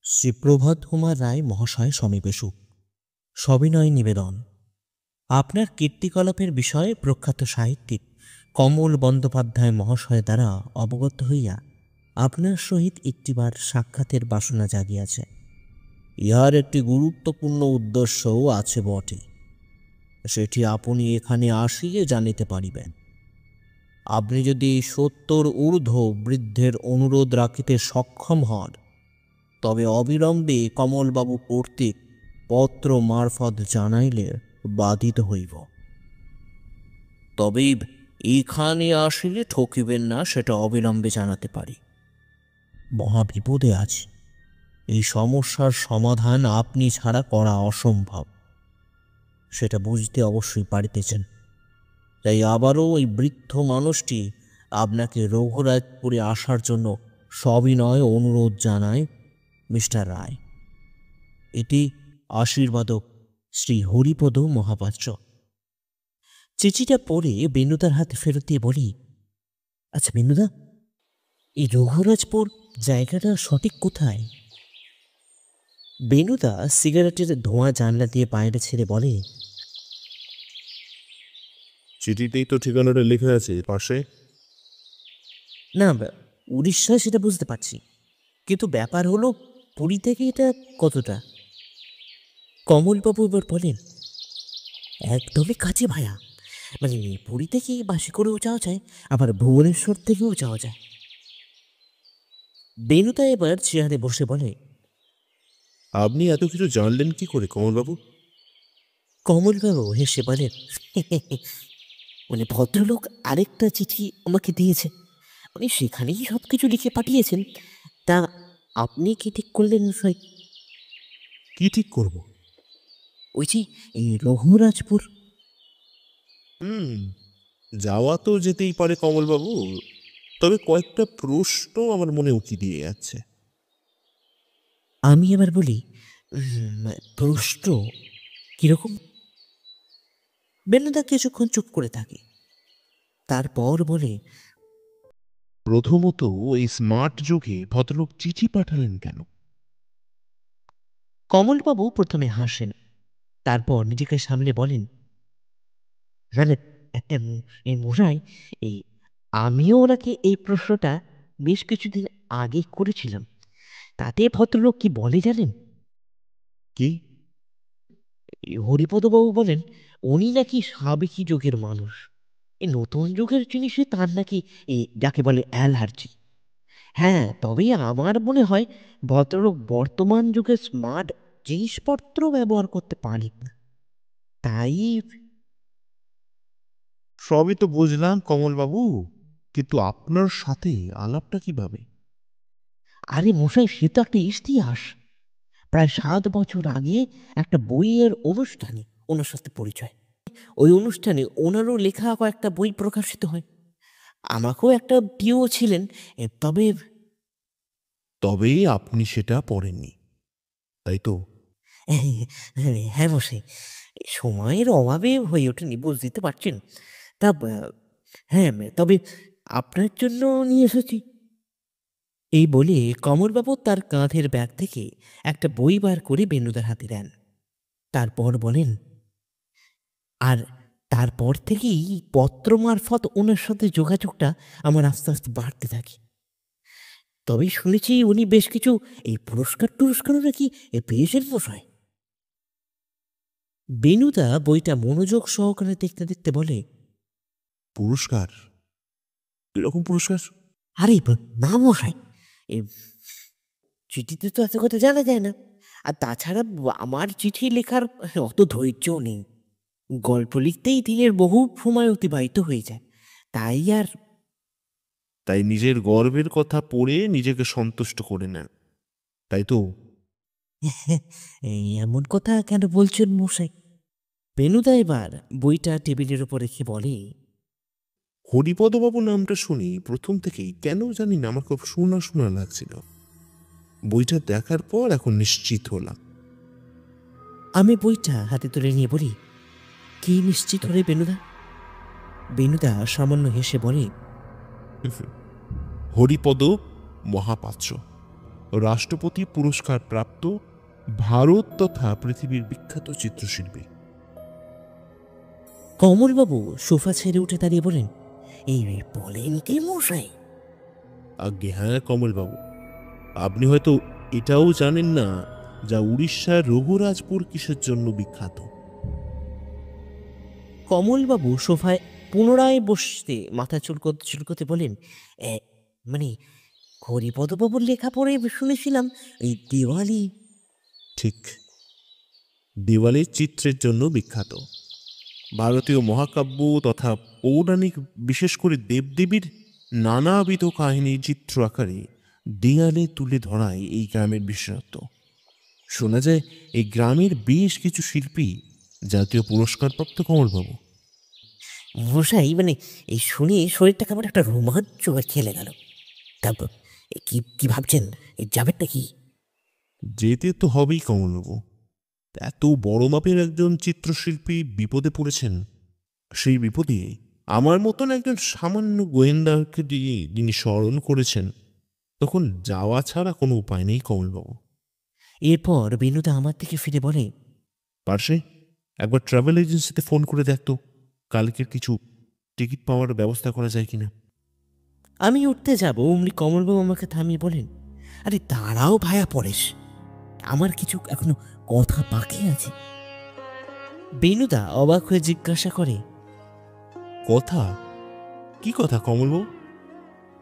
শ্রী প্রভাত কুমার রায় মহাশয় সমিবেশু সবিনয় নিবেদন। আপনার কীর্তিকলাপের বিষয়ে প্রখ্যাত সাহিত্যিক কমল বন্দ্যোপাধ্যায় মহাশয় দ্বারা অবগত হইয়া আপনার সহিত একটিবার সাক্ষাতের বাসনা জাগিয়াছে। ইহার একটি গুরুত্বপূর্ণ উদ্দেশ্যও আছে বটে, সেটি আপনি এখানে আসিলে জানিতে পারিবেন। আপনি যদি 70 ঊর্ধ্ব বৃদ্ধের অনুরোধ রাখিতে সক্ষম হন, তবে অবিলম্বে কমলবাবু কর্তৃক পত্র মারফত জানাইলে বাধিত হইব। তবে এখানে আসিলে ঠকিবেন না, সেটা অবিলম্বে জানাতে পারি। মহাবিপদে আছি, এই সমস্যার সমাধান আপনি ছাড়া করা অসম্ভব, সেটা বুঝতে অবশ্যই পারিতেছেন। তাই আবারও ওই বৃদ্ধ মানুষটি আপনাকে রঘুরাজপুরে আসার জন্য সবিনয় অনুরোধ জানায় মিস্টার রায়। এটি আশীর্বাদক শ্রী হরিপদ মহাপাত্র। চিঠিটা পড়ে বেনুদার হাতে ফেরত দিয়ে বলি, আচ্ছা বেনুদা, এই রঘুরাজপুর জায়গাটা সঠিক কোথায়? বেনুদা সিগারেটের ধোঁয়া জানলা দিয়ে বাইরে ছেড়ে বলে, চিঠিতেই তো ঠিকানাটা লেখা আছে পাশে। না, উড়িষ্যায় সেটা বুঝতে পারছি, কিন্তু ব্যাপার হলো পুরী থেকে এটা কতটা? কমলবাবু এবার বলেন, একদমই কাছে ভায়া, মানে পুরী থেকে বাসে করেও যাওয়া যায়, আবার ভুবনেশ্বর থেকেও যাওয়া যায়। বেনুদা এবার চেয়ারে বসে বলে, আপনি এত কিছু জানলেন কি করে কমলবাবু? কমলবাবু হেসে বলেন, মানে ভদ্রলোক আরেকটা চিঠি আমাকে দিয়েছে, উনি সেখানেই সব কিছু লিখে পাঠিয়েছেন। তা আপনি কি ঠিক করলেন মশাই? কি ঠিক করব? ওই যে এই রঘুরাজপুর। যাওয়া তো যেতেই পারে কমলবাবু, তবে কয়েকটা প্রশ্ন আমার মনে উকি দিয়ে যাচ্ছে। আমি এবার বলি, প্রশ্ন কিরকম? বেনুদা কিছুক্ষণ চুপ করে থাকে, তারপর বলে, প্রথমত, এই স্মার্ট যুগে ভদ্রলোক চিঠি পাঠালেন কেন? কমলবাবু প্রথমে হাসেন, তারপর নিজেকে সামলে বলেন, এই মশাই, এই আমিও ওনাকে এই প্রশ্নটা বেশ কিছুদিন আগে করেছিলাম। তাতে ভদ্রলোক কি বলে জানেন? কি? হরিপদবাবু বলেন উনি নাকি সাবেকি যুগের মানুষ, এই নতুন যুগের জিনিসে তার নাকি যাকে বলে অ্যালার্জি। হ্যাঁ, তবে আমার মনে হয় ভদ্রলোক বর্তমান যুগে স্মার্ট জিনিসপত্র ব্যবহার করতে পারেন না, তাই। সবই তো বুঝলাম কমলবাবু, কিন্তু আপনার সাথে আলাপটা কিভাবে? আরে মশাই, সে তো একটা ইতিহাস। প্রায় 7 বছর আগে একটা বইয়ের অনুষ্ঠানে ওনার সাথে পরিচয়। ওই অনুষ্ঠানে ওনারও লেখা কয়েকটা বই প্রকাশিত হয়। আমাকেও একটা প্রিয় ছিলেন, তবে তবে আপনি সেটা পড়েননি, তাই তো? হ্যাঁ মশাই, সময়ের অভাবে হয়ে ওঠেনি, বুঝতে পারছেন। তা হ্যাঁ, তবে আপনার জন্য নিয়ে এসেছি। এই বলে কমলবাবু তার কাঁধের ব্যাগ থেকে একটা বই বার করে বেনুদার হাতে দেন, তারপর বলেন, আর তারপর থেকেই পত্র মারফত ওনার সাথে যোগাযোগটা আমার আস্তে আস্তে বাড়তে থাকে। তবে শুনেছি উনি বেশ কিছু এই পুরস্কারও নাকি পেয়েছেন মশাই। বেনুদা বইটা মনোযোগ সহকারে দেখতে দেখতে বলে, পুরস্কার? কিরকম পুরস্কার? আরে না মশাই, এ চিঠিতে তো এত কথা জানা যায় না। আর তাছাড়া আমার চিঠি লেখার অত ধৈর্যও নেই। গল্প লিখতেই দিনের বহু সময় অতিবাহিত হয়ে যায়, তাই আর। তাই নিজের গর্বের কথা পড়ে নিজেকে সন্তুষ্ট করে নেন, তাই তো? এমন কথা কেন বলছেন মশাই? বেনুদা এবার বইটা টেবিলের উপর রেখে বলে, হরিপদবাবু নামটা শুনি প্রথম থেকেই কেন জানি না আমার খুব শোনা শোনা লাগছিল। বইটা দেখার পর এখন নিশ্চিত হলাম। আমি বইটা হাতে তুলে নিয়ে বলি, কি নিশ্চিত হলে বেনুদা? বেনুদা সামান্য হেসে বলে, হরিপদ মহাপাত্র। রাষ্ট্রপতি পুরস্কার প্রাপ্ত ভারত তথা পৃথিবীর বিখ্যাত চিত্রশিল্পী। কমলবাবু সোফা ছেড়ে উঠে দাঁড়িয়ে বলেন, এই বলেন কি মশাই? আজ্ঞে হ্যাঁ কমলবাবু, আপনি হয়তো এটাও জানেন না যা উড়িষ্যার রঘুরাজপুর কিসের জন্য বিখ্যাত। কমলবাবু সোফায় পুনরায় বসতে মাথা চুলকোতে চুলকোতে বলেন, মানে হরিপদবাবুর লেখা পড়ে শুনেছিলাম এই দিওয়ালি। ঠিক, দেওয়ালের চিত্রের জন্য বিখ্যাত। ভারতীয় মহাকাব্য তথা পৌরাণিক, বিশেষ করে দেবদেবীর নানাবিধ কাহিনী চিত্র আকারে দেয়ালে তুলে ধরায় এই গ্রামের বিশেষত্ব। শোনা যায় এই গ্রামের বেশ কিছু শিল্পী জাতীয় পুরস্কারপ্রাপ্ত কমলবাবু। মশাই মানে এই শুনে শরীরটা কেমন একটা রোমাঞ্চ খেলে গেল। তারপর কি কি ভাবছেন, যাবেন নাকি? যেতে তো হবেই কমলবাবু, এত বড় মাপের একজন চিত্রশিল্পী বিপদে পড়েছেন, সেই বিপদে আমার মতন একজন সামান্য গোয়েন্দাকে দিয়ে যিনি স্মরণ করেছেন, তখন যাওয়া ছাড়া কোনো উপায় নেই কমলবাবু। এরপর বিনুদা আমার দিকে ফিরে বলে, পার্শ্বে একবার ট্রাভেল এজেন্সিতে ফোন করে দেখতো কালকের কিছু টিকিট পাওয়ার ব্যবস্থা করা যায় কিনা। আমি উঠতে যাব অমনি কমলবাবু আমাকে থামিয়ে বলেন, আরে দাঁড়াও ভায়া পরেশ, আমার কিছু এখনো কথা বাকি আছে। বেনুদা অবাক হয়ে জিজ্ঞাসা করে, কথা? কি কথা কমলবাবু?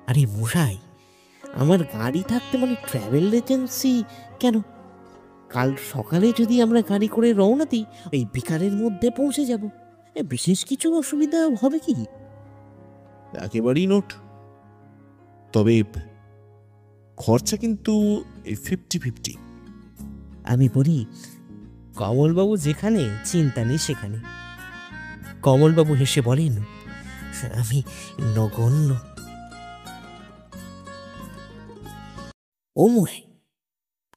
আরে মশাই, আমার গাড়ি থাকতে মানে ট্রাভেল এজেন্সি কেন? কাল সকালে যদি আমরা গাড়ি করে রওনা দিই, এই বিকালের মধ্যে পৌঁছে যাব। বিশেষ কিছু অসুবিধা হবে কি? একেবারেই নোট, তবে খরচা কিন্তু 50-50। আমি বলি, কমলবাবু যেখানে, চিন্তা নেই সেখানে। কমলবাবু হেসে বলেন, আমি নগণ্য। ও মনে,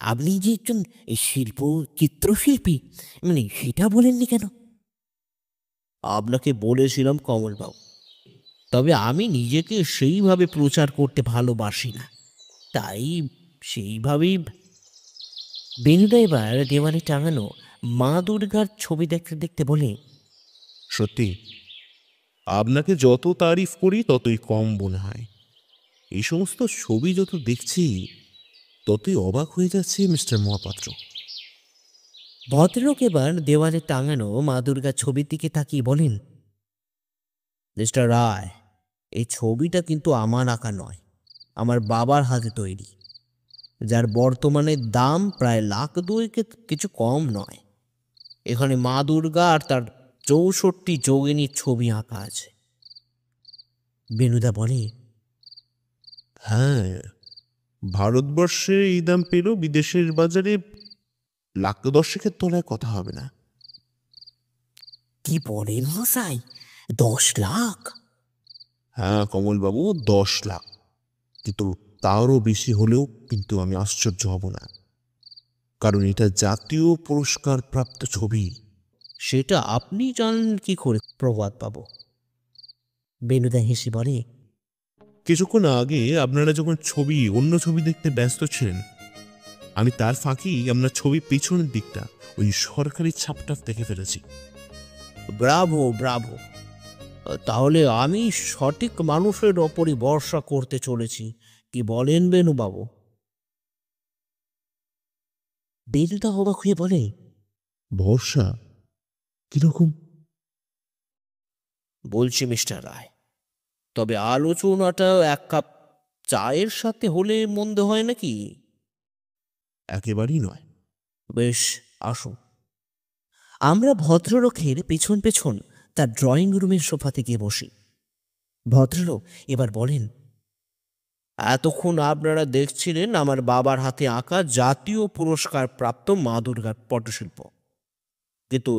আপনি যে একজন শিল্প চিত্রশিল্পী, মানে সেটা বলেননি কেন? আপনাকে বলেছিলাম কমলবাবু, তবে আমি নিজেকে সেইভাবে প্রচার করতে ভালোবাসি না, তাই সেইভাবেই। বেনুদা এবার দেওয়ালে টাঙানো মা দুর্গার ছবি দেখতে দেখতে বলে, সত্যি আপনাকে যত তারিফ করি ততই কম মনে হয়। এই সমস্ত ছবি যত দেখছি ততই অবাক হয়ে যাচ্ছে মিস্টার মহাপাত্র। ভদ্রলোক এবার দেওয়ালে টাঙানো মা দুর্গার ছবির দিকে তাকিয়ে বলেন, মিস্টার রায়, এই ছবিটা কিন্তু আমার আঁকা নয়, আমার বাবার হাতে তৈরি, যার বর্তমানে দাম প্রায় লাখ 2 কিছু কম নয়। এখানে মা দুর্গা আর তার 64 যোগিনীর ছবি আঁকা আছে। বেনুদা বলে, হ্যাঁ, ভারতবর্ষে এই দাম পেলেও বিদেশের বাজারে লাখ 10 তলায় কথা হবে না। কি বলেন মশাই, 10 লাখ? হ্যাঁ কমলবাবু, 10 লাখ, কিন্তু তারও বেশি হলেও কিন্তু আমি আশ্চর্য হব না, কারণ এটা জাতীয় পুরস্কার প্রাপ্ত ছবি। সেটা আপনি জানেন কি করে প্রবাদ পাবো? বেনুদা হেসে বলে, কিছুক্ষণ আগে আপনারা যখন অন্য ছবি দেখতে ব্যস্ত ছিলেন, আমি তার ফাঁকেই আপনার ছবির পিছনের দিকটা, ওই সরকারি ছাপটা দেখে ফেলেছি। ব্রাভো ব্রাভো, তাহলে আমি সঠিক মানুষের ওপরই ভরসা করতে চলেছি, কি বলেন বেনুবাবু? বেনুদা অবাক হয়ে বলে, ভরসা কিরকম? বলছি মিস্টার রায়, তবে আলোচনাটা 1 কাপ চায়ের সাথে হলে মন্দ হয় নাকি? একেবারেই নয়। বেশ, আসুন। আমরা ভদ্রলোকের পেছন পেছন তার ড্রয়িং রুমের সোফাতে গিয়ে বসি। ভদ্রলোক এবার বলেন, এতক্ষণ আপনারা দেখছিলেন আমার বাবার হাতে আঁকা জাতীয় পুরস্কার প্রাপ্ত মা দুর্গার পটশিল্প, কিন্তু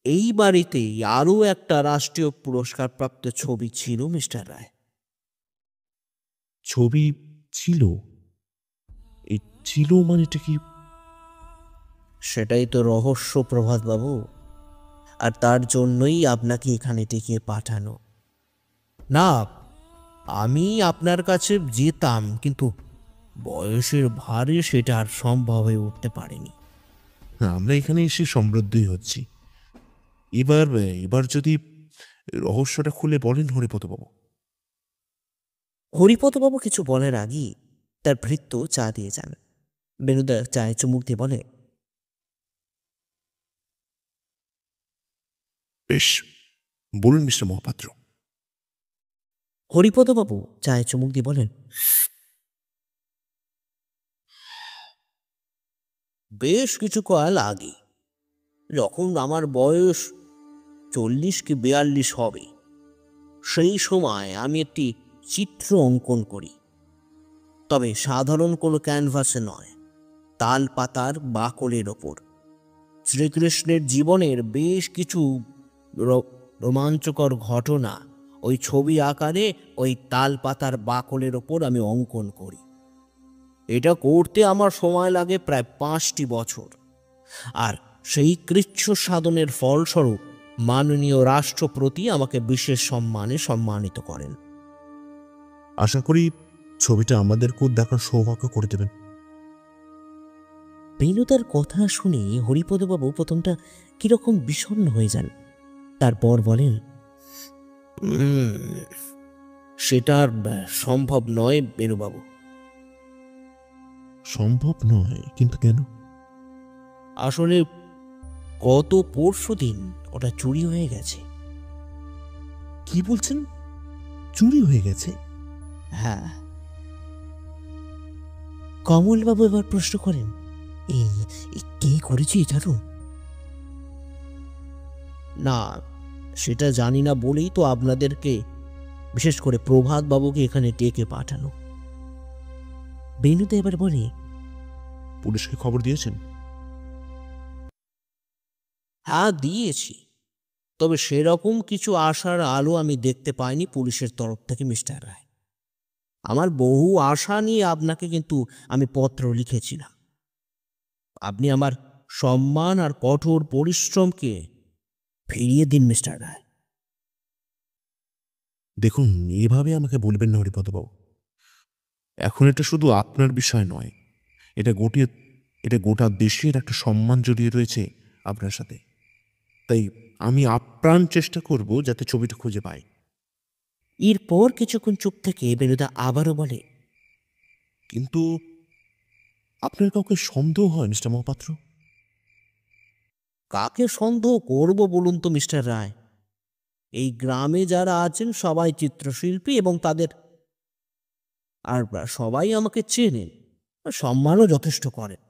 এই বাড়িতেই আরও একটা রাষ্ট্রীয় পুরস্কার প্রাপ্ত ছবি ছিল মিস্টার রায়। ছবি ছিল? এই ছিল মানেটা কি? সেটাই তো রহস্য প্রভাতবাবু, আর তার জন্যই আপনাকে এখানে ডেকে পাঠানো। না, আমি আপনার কাছে যেতাম, কিন্তু বয়সের ভারে সেটা আর সম্ভব হয়ে উঠতে পারেনি। আমরা এখানে এসে সমৃদ্ধই হচ্ছি। এবার এবার যদি রহস্যটা খুলে বলেন হরিপদবাবু। হরিপদবাবু কিছু বলার আগেই তার ভৃত্য চা দিয়ে যান। বেনুদা চায়ে চুমুক দিয়ে বলে, বেশ, বলুন মিস্টার মহাপাত্র। হরিপদবাবু চায়ে চুমুক দিয়ে বলেন, বেশ কিছু কাল আগে, যখন আমার বয়স 40 কি 42 হবে, সেই সময় আমি একটি চিত্র অঙ্কন করি। তবে সাধারণ কোনো ক্যানভাসে নয়, তাল পাতার বাকলের ওপর। শ্রীকৃষ্ণের জীবনের বেশ কিছু রোমাঞ্চকর ঘটনা ওই ছবি আকারে ওই তাল পাতার বাকলের ওপর আমি অঙ্কন করি। এটা করতে আমার সময় লাগে প্রায় 5টি বছর। আর সেই কৃচ্ছ সাধনের ফলস্বরূপ মাননীয় রাষ্ট্রপতি আমাকে বিশেষ সম্মানে সম্মানিত করেন। আশা করি ছবিটা আমাদেরকেও দেখার সৌভাগ্য করে দেবেন। বেনুদার কথা শুনে হরিপদবাবু প্রথমটা কিরকম বিষণ্ণ হয়ে যান। তারপর বলেন, সেটা আর সম্ভব নয় বেনুবাবু। সম্ভব নয়? কিন্তু কেন? আসলে গত পরশুদিন ওটা চুরি হয়ে গেছে। কি বলছেন? চুরি হয়ে গেছে? হ্যাঁ। কমলবাবু এবার প্রশ্ন করেন, এই কে করেছে জানো? না, সেটা জানি না বলেই তো আপনাদেরকে, বিশেষ করে প্রভাত বাবুকে এখানে ডেকে পাঠানো। বেনুদা এবার বলে, পুলিশকে খবর দিয়েছেন? হ্যাঁ দিয়েছি, তবে সেরকম কিছু আশার আলো আমি দেখতে পাইনি পুলিশের তরফ থেকে মিস্টার রায়। আমার বহু আশা নিয়ে আপনাকে কিন্তু আমি পত্র লিখেছিলাম। আপনি আমার সম্মান আর কঠোর পরিশ্রমকে ফিরিয়ে দিন মিস্টার রায়। দেখুন, এভাবে আমাকে বলবেন না হরিপদবাবু। এখন এটা শুধু আপনার বিষয় নয়, এটা গোটা দেশের একটা সম্মান জড়িয়ে রয়েছে আপনার সাথে। তাই আমি আপ্রাণ চেষ্টা করব যাতে ছবিটা খুঁজে পাই। এরপর কিছুক্ষণ চুপ থেকে বেনুদা আবারও বলে, কিন্তু আপনার কাউকে সন্দেহ হয় মিস্টার মহাপাত্র? কাকে সন্দেহ করব বলুন তো মিস্টার রায়? এই গ্রামে যারা আছেন সবাই চিত্রশিল্পী এবং তাদের আর সবাই আমাকে চেনেন, সম্মানও যথেষ্ট করেন।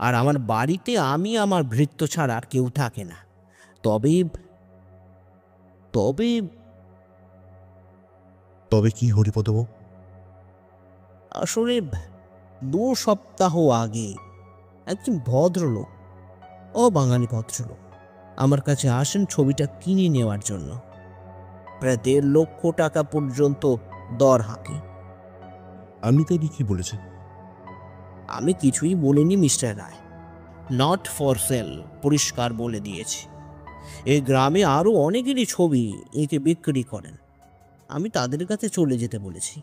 আর আমার বাড়িতে আমি আমার ভৃত্য ছাড়া আর কেউ থাকে না। তবে তবে তবে কি হরিপদবাবু? আসলে 2 সপ্তাহ আগে একজন ভদ্রলোক, বাঙালি ভদ্রলোক, আমার কাছে আসেন ছবিটা কিনে নেওয়ার জন্য। প্রায় 1.5 লক্ষ টাকা পর্যন্ত দর হাঁকে। আপনি তাই কি বলেছেন? আমি কিছুই বলিনি Mister Roy, not for sale পরিষ্কার বলে দিয়েছি। এই গ্রামে আরও অনেকেরই ছবি এঁকে বিক্রি করেন, আমি তাদের কাছে চলে যেতে বলেছি।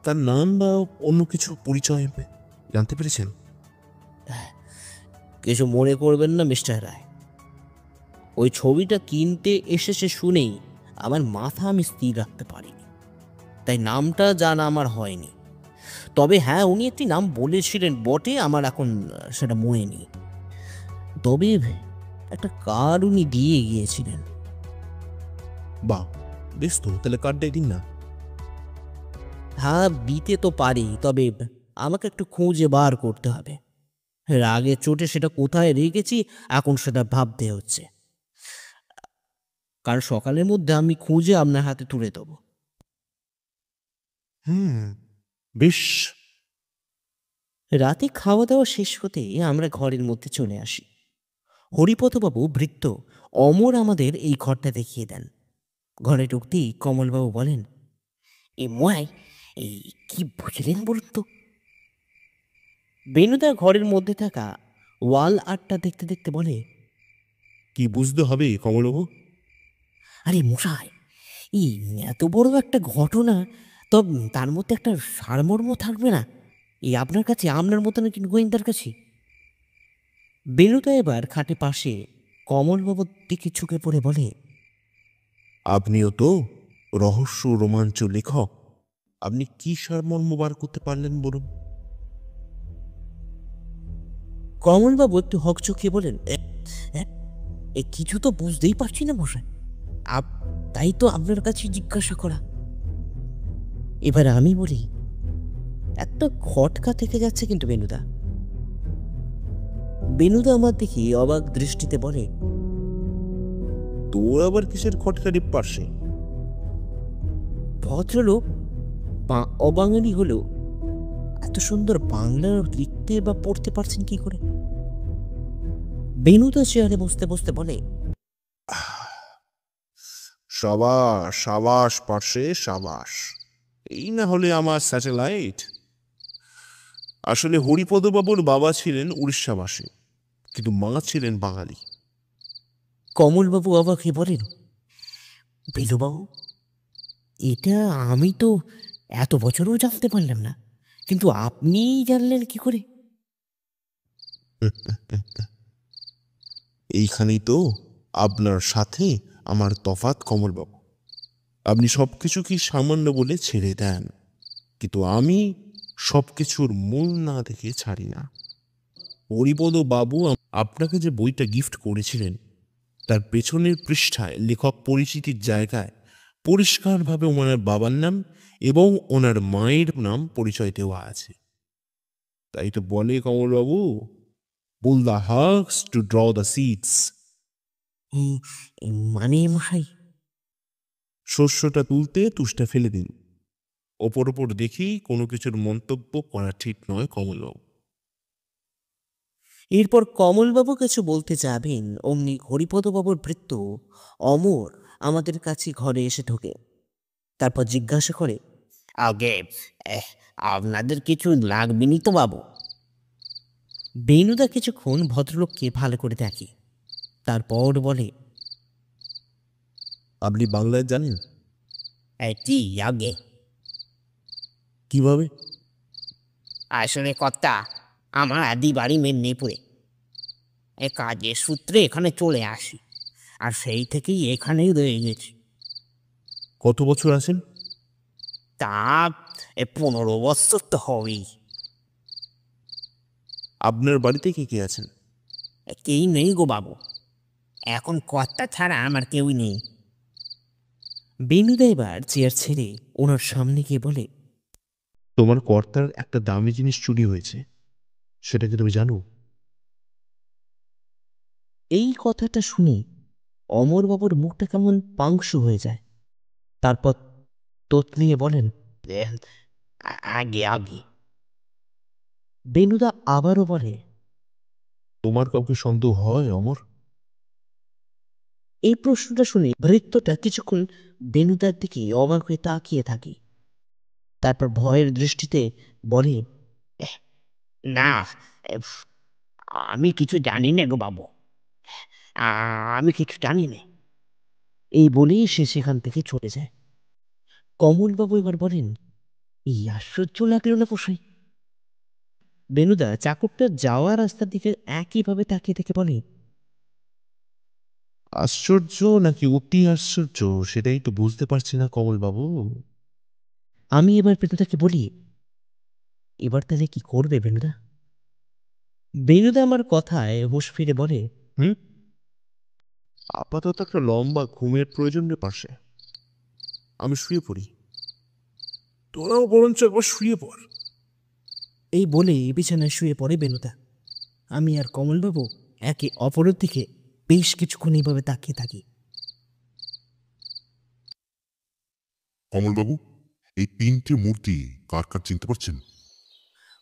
তার নাম বা অন্য কিছু পরিচয় জানতে পেরেছেন? কিছু মনে করবেন না মিস্টার রায়, ওই ছবিটা কিনতে এসেছে শুনেই আমার মাথা আমি স্থির রাখতে পারিনি, তাই নামটা জানা আমার হয়নি। তবে হ্যাঁ, উনি একটি নাম বলেছিলেন বটে, আমার এখন সেটা মনে নেই। তবে একটা কার্ড উনি দিয়ে গিয়েছিলেন। বাহ, বেশ তো, তাহলে কার্ডটাই দিন না। হ্যাঁ দিতে তো পারি, তবে আমাকে একটু খুঁজে বার করতে হবে। রাগে চোটে সেটা কোথায় রেখেছি এখন সেটা ভাবতে হচ্ছে। কাল সকালের মধ্যে আমি খুঁজে আপনার হাতে তুলে দেবো। বেশ। রাতে খাওয়া দাওয়া শেষ হতেই আমরা ঘরের মধ্যে চলে আসি। হরিপদবাবু ভৃত্য অমর আমাদের এই ঘরটা দেখিয়ে দেন। ঘরে ঢুকতেই কমলবাবু বলেন, এ ময়, এই কি বুঝলেন বলুন তো? বেনুদা ঘরের মধ্যে থাকা ওয়াল আর্টটা দেখতে দেখতে বলে, কি বুঝতে হবে কমলবাবু? আরে মশাই, এই এত বড় একটা ঘটনা, তো তার মধ্যে একটা সারমর্ম থাকবে না? এই আপনার কাছে, আপনার মতন একজন গোয়েন্দার কাছে? বেনুদা এবার খাটে পাশে কমলবাবুর দিকে ঝুঁকে পড়ে বলে, আপনিও তো রহস্য রোমাঞ্চ লেখক। আপনি কি সারমর্ম বার করতে পারলেন বলুন? কমলবাবু একটু হকচকিয়ে বলেন, "এ, এ কিছু তো বুঝতেই পারছি না মশাই। তাই তো আপনার কাছে জিজ্ঞাসা করা।" এবার আমি বলি, একটা খটকা থেকে যাচ্ছে কিন্তু বেনুদা। বেনুদা আমার দেখি অবাক দৃষ্টিতে বলে, তোর আবার কিসের খটকারি পার্শ্বে? ভদ্রলোক অবাঙালি হলেও এত সুন্দর বাংলা লিখতে বা পড়তে পারছেন কি করে? বেনুদা চেয়ারে বসতে বসতে বলে, সাবাস সাবাস পার্শ্বে সাবাস। এই না হলে আমার স্যাটেলাইট। আসলে হরিপদবাবুর বাবা ছিলেন উড়িষ্যাবাসী, কিন্তু মা ছিলেন বাঙালি। কমলবাবু অবাক হয়ে বলেন, বেলুবাবু, এটা আমি তো এত বছরও জানতে পারলাম না, কিন্তু আপনি জানলেন কি করে? এইখানেই তো আপনার সাথে আমার তফাৎ কমলবাবু। আপনি সবকিছু কি সামান্য বলে ছেড়ে দেন, কিন্তু আমি সবকিছুর মূল না দেখে ছাড়ি না। হরিপদ বাবু আপনাকে যে বইটা গিফট করেছিলেন, তার পেছনের পৃষ্ঠায় লেখক পরিচিতির জায়গায় পরিষ্কারভাবে ওনার বাবার নাম এবং ওনার মায়ের নাম পরিচয় দেওয়া আছে। তাই তো বলে কমলবাবু, pull the harks to draw the seeds. Um, মানে মশাই, শস্যটা তুলতে তুষটা ফেলে দিন। ওপর ওপর দেখি কোনো কিছুর মন্তব্য করা ঠিক নয় কমলবাবু। এরপর কমলবাবু কিছু বলতে যাবেন, অমনি হরিপদবাবুর ভৃত্য অমর আমাদের কাছে ঘরে এসে ঢোকে। তারপর জিজ্ঞাসা করে, আগে আপনাদের কিছু লাগবেনি তো বাবু? বেনুদা কিছুক্ষণ ভদ্রলোককে ভালো করে দেখে, তারপর বলে, আপনি বাংলায় জানেন? জি আগে। কিভাবে? আসলে কর্তা, আমার আদি বাড়ি মেদিনীপুরে। এ কাজের সূত্রে এখানে চলে আসি, আর সেই থেকেই এখানেই রয়ে গেছি। কত বছর আছেন? তা 15 বছর তো হবেই। আপনার বাড়িতে কে কে আছেন? কেই নেই গো বাবু, এখন কর্তা ছাড়া আমার কেউই নেই। বেনুদা এবার চেয়ার ছেড়ে ওনার সামনে গিয়ে বলে, তোমার কর্তার একটা দামি জিনিস চুরি হয়েছে, সেটা কি তুমি জানো? এই কথাটা শুনে অমরবাবুর মুখটা কেমন পাংশু হয়ে যায়। তারপর তোতলিয়ে বলেন, আগে আগে। বেনুদা আবারও বলে, তোমার কাউকে সন্দেহ হয় অমর? এই প্রশ্নটা শুনে ভৃত্যটা কিছুক্ষণ বেনুদার দিকে অবাক হয়ে তাকিয়ে থাকে। তারপর ভয়ের দৃষ্টিতে বলে, "এহ, না, এফ, আমি কিছু জানি না গো বাবু, আমি কিছু জানি না।" এই বলেই সে সেখান থেকে চলে যায়। কমলবাবু এবার বলেন, এই আশ্চর্য লাগলো না পোষাই? বেনুদা চাকরটা যাওয়া রাস্তার দিকে একইভাবে তাকিয়ে থেকে বলে, আশ্চর্য নাকি অতি আশ্চর্য, সেটাই তো বুঝতে পারছি না কমলবাবু। আমি এবার বেনুদাকে বলি, এবার তাহলে কি করবে বেনুদা? বেনুদা আমার কথায় হুঁশ ফিরে বলে, হুম, আপাতত একটা লম্বা ঘুমের প্রয়োজন রে পাশে। আমি শুয়ে পড়ি, তোরাও বরঞ্চ একবার শুয়ে পড়। এই বলে বিছানায় শুয়ে পড়ে বেনুদা। আমি আর কমলবাবু একে অপরের দিকে বেশ কিছুক্ষণ এইভাবে তাকিয়ে থাকি। কমলবাবু, এই তিনটে মূর্তি কার কার চিনতে পারছেন?